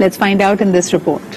Let's find out in this report.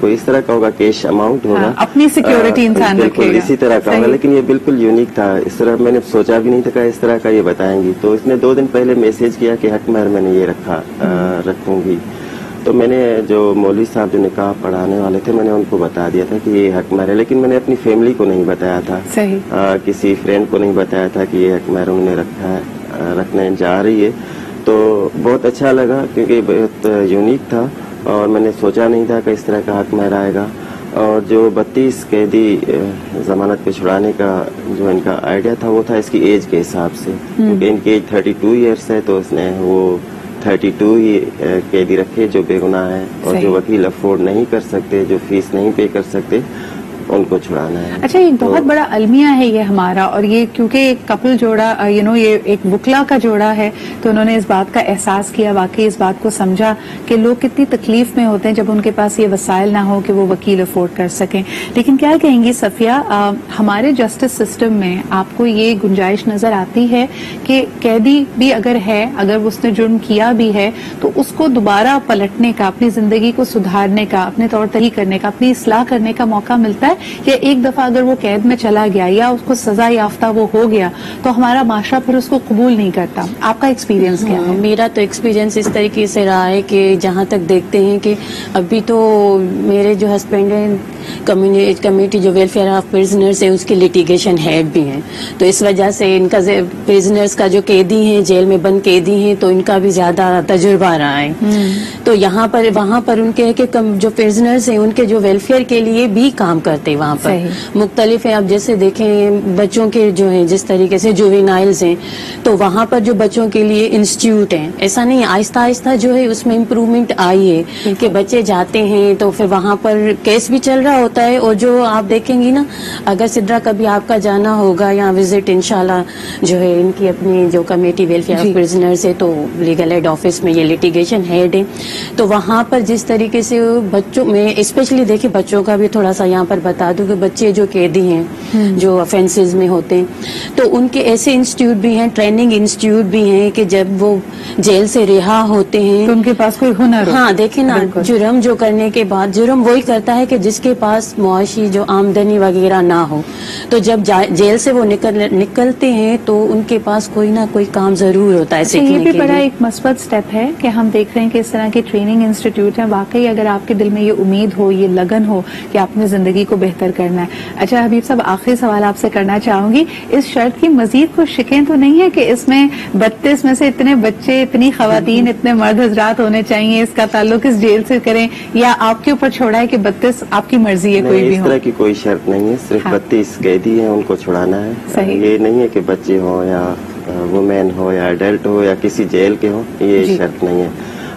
کوئی اس طرح کا ہوگا کیش اماؤنٹ ہوگا, اپنی سیکیورٹی انسان رکھے بالکل گا, اسی طرح کا ہوگا, لیکن یہ بالکل یونیک تھا. اس طرح میں نے سوچا بھی نہیں تھا کہ اس طرح کا یہ بتائیں گی. تو اس نے 2 دن پہلے میسج کیا کہ حق مہر میں نے یہ رکھوں گی. تو میں نے جو مولوی صاحب جو نکاح پڑھانے والے تھے, میں نے ان کو بتا دیا تھا کہ یہ حق مہر ہے, لیکن میں نے اپنی فیملی کو نہیں بتایا تھا, کسی فرینڈ کو نہیں بتایا تھا کہ یہ حق مہر انہوں نے رکھنے جا رہی ہے. تو بہت اچھا لگا کیونکہ بہت یونیک تھا اور میں نے سوچا نہیں تھا کہ اس طرح کا حق مہر آئے گا. اور جو 32 قیدی ضمانت پہ چھڑانے کا جو ان کا آئیڈیا تھا وہ تھا اس کی ایج کے حساب سے, کیونکہ ان کی ایج 32 ایئرس ہے, تو اس نے وہ 32 ہی قیدی رکھے جو بے گناہ ہے, اور جو وکیل افورڈ نہیں کر سکتے, جو فیس نہیں پے کر سکتے, ان کو چھڑانا ہے. اچھا, ایک بہت بڑا المیہ ہے یہ ہمارا, اور یہ کیونکہ ایک کپل جوڑا یہ ایک وکلا کا جوڑا ہے, تو انہوں نے اس بات کا احساس کیا, واقعی اس بات کو سمجھا کہ لوگ کتنی تکلیف میں ہوتے ہیں جب ان کے پاس یہ وسائل نہ ہو کہ وہ وکیل افورڈ کر سکیں. لیکن کیا کہیں گی صفیہ, ہمارے جسٹس سسٹم میں آپ کو یہ گنجائش نظر آتی ہے کہ قیدی بھی اگر ہے, اگر اس نے جرم کیا بھی ہے, تو اس کو دوبارہ پلٹنے کا, اپنی زندگی کو سدھارنے کا, اپنے طور طریق کرنے کا, اپنی اصلاح کرنے کا موقع ملتا ہے, یا ایک دفعہ اگر وہ قید میں چلا گیا یا اس کو سزا یافتہ وہ ہو گیا تو ہمارا معاشرہ پھر اس کو قبول نہیں کرتا؟ آپ کا ایکسپیرینس کیا ہے؟ میرا تو ایکسپیرینس اس طریقے سے رہا ہے کہ جہاں تک دیکھتے ہیں کہ ابھی تو میرے جو ہسبینڈ ہیں کمیٹی جو ویلفیئر آف پرزنرز ہے اس کے لٹیگیشن ہیڈ بھی ہیں, تو اس وجہ سے ان کا پرزنرز کا جو قیدی ہیں, جیل میں بند قیدی ہیں, تو ان کا بھی زیادہ تجربہ رہا ہے. تو یہاں پر وہاں پر ان کے جو پرزنرز ہیں ان کے جو ویلفیئر کے لیے بھی کام کرتے وہاں پر مختلف ہیں. اب جیسے دیکھیں بچوں کے جو ہیں جس طریقے سے جوینائلز ہیں, تو وہاں پر جو بچوں کے لیے انسٹیٹیوٹ ہیں, ایسا نہیں, آہستہ آہستہ جو ہے اس میں امپروومنٹ آئی ہے کہ بچے جاتے ہیں تو پھر وہاں پر کیس بھی چل رہا ہوتا ہے. اور جو آپ دیکھیں گی نا, اگر سدرا کبھی آپ کا جانا ہوگا یا وزٹ انشاءاللہ جو ہے ان کی اپنی جو کمیٹی ویلفیئر آف پرزنرز ہے, تو لیگل ایڈ آفس میں یہ لٹیگیشن ہیڈ ہے, تو وہاں پر جس طریقے سے بچوں میں اسپیشلی دیکھیں, بچوں کا بھی تھوڑا سا یہاں پر بتا دوں کہ بچے جو قیدی ہیں جو افینسز میں ہوتے ہیں, تو ان کے ایسے انسٹیٹیوٹ بھی ہیں, ٹریننگ انسٹیٹیوٹ بھی ہیں کہ جب وہ جیل سے رہا ہوتے ہیں تو ان کے پاس کوئی ہنر ہو. ہاں دیکھیں نا, جرم جو کرنے کے بعد, جرم وہی کرتا ہے کہ جس کے پاس معاشی جو آمدنی وغیرہ نہ ہو, تو جب جیل سے وہ نکلتے ہیں تو ان کے پاس کوئی نہ کوئی کام ضرور ہوتا ہے سیکھنے کے لیے. یہ بھی بڑا ایک مثبت سٹیپ ہے کہ ہم دیکھ رہے ہیں کہ اس طرح کے ٹریننگ انسٹیٹیوٹ ہیں. واقعی اگر آپ کے دل میں یہ امید ہو, یہ لگن ہو کہ آپ نے زندگی کو بہتر کرنا ہے. اچھا حبیب صاحب, آخری سوال آپ سے کرنا چاہوں گی, اس شرط کی مزید کچھ شکیں تو نہیں ہے کہ اس میں 32 میں سے اتنے بچے, اتنی خواتین, اتنے مرد حضرات ہونے چاہیے, اس کا تعلق اس جیل سے کریں, یا آپ کے اوپر چھوڑا ہے کہ 32 آپ کی مرضی ہے کوئی بھی ہو؟ اس طرح کی کوئی شرط نہیں ہے, صرف 32 قیدی ہیں, ان کو چھڑانا ہے. یہ نہیں ہے کہ بچے ہوں یا وومین ہو یا ایڈلٹ ہو یا کسی جیل کے ہوں, یہ شرط نہیں ہے.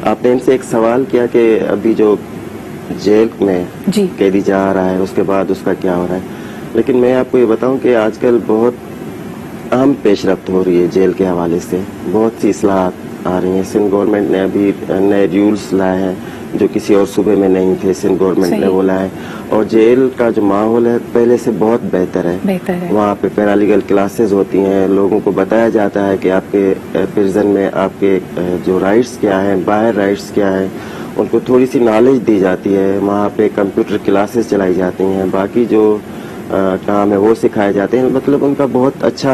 آپ نے ان سے ایک سوال کیا کہ ابھی جو جیل میں قیدی جا رہا ہے اس کے بعد اس کا کیا ہو رہا ہے, لیکن میں آپ کو یہ بتاؤں کہ آج کل بہت اہم پیش رفت ہو رہی ہے جیل کے حوالے سے. بہت سی اصلاحات آ رہی ہیں. سندھ گورنمنٹ نے ابھی نئے رولز لائے ہیں جو کسی اور صوبے میں نہیں تھے, سندھ گورنمنٹ نے وہ لائے, اور جیل کا جو ماحول ہے پہلے سے بہت بہتر ہے. وہاں پہ پیرالیگل کلاسز ہوتی ہیں, لوگوں کو بتایا جاتا ہے کہ آپ کے پرزن میں آپ کے جو رائٹس کیا ہیں, باہر رائٹس کیا ہیں, ان کو تھوڑی سی نالج دی جاتی ہے. وہاں پہ کمپیوٹر کلاسز چلائی جاتی ہیں, باقی جو کام ہے وہ سکھائے جاتے ہیں. مطلب ان کا بہت اچھا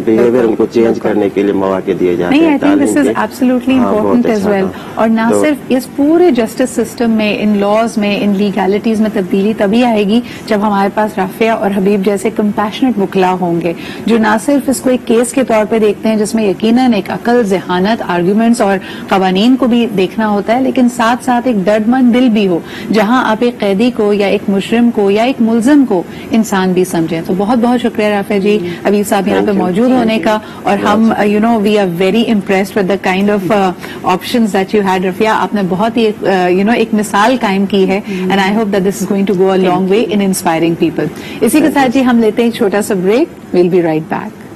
بیہیویئر ان کو چینج کرنے کے لیے مواقع دیے جاتے ہیں. This is absolutely important as well. اور نہ صرف اس پورے جسٹس سسٹم میں, ان لاز میں, ان لیگلٹیز میں تبدیلی تبھی آئے گی جب ہمارے پاس رافیہ اور حبیب جیسے کمپیشنٹ وکلا ہوں گے جو نہ صرف اس کو ایک کیس کے طور پہ دیکھتے ہیں جس میں یقیناً ایک عقل, ذہانت, آرگیومنٹس اور قوانین کو بھی دیکھنا ہوتا ہے, لیکن ساتھ ساتھ ایک درد مند دل بھی ہو جہاں آپ ایک قیدی کو یا ایک مجرم کو یا ایک ملزم کو انسان بھی سمجھیں. تو بہت بہت شکریہ رافیہ جی, حبیب صاحب یہاں پہ موجود ہونے کا, اور ہم we are very impressed with the kind of options that you had. Rafia, آپ نے بہت ہی ایک مثال قائم کی ہے, and I hope that this is going to go a long way in inspiring people. اسی کے ساتھ جی ہم لیتے ہیں ایک چھوٹا سا break. We'll be right back.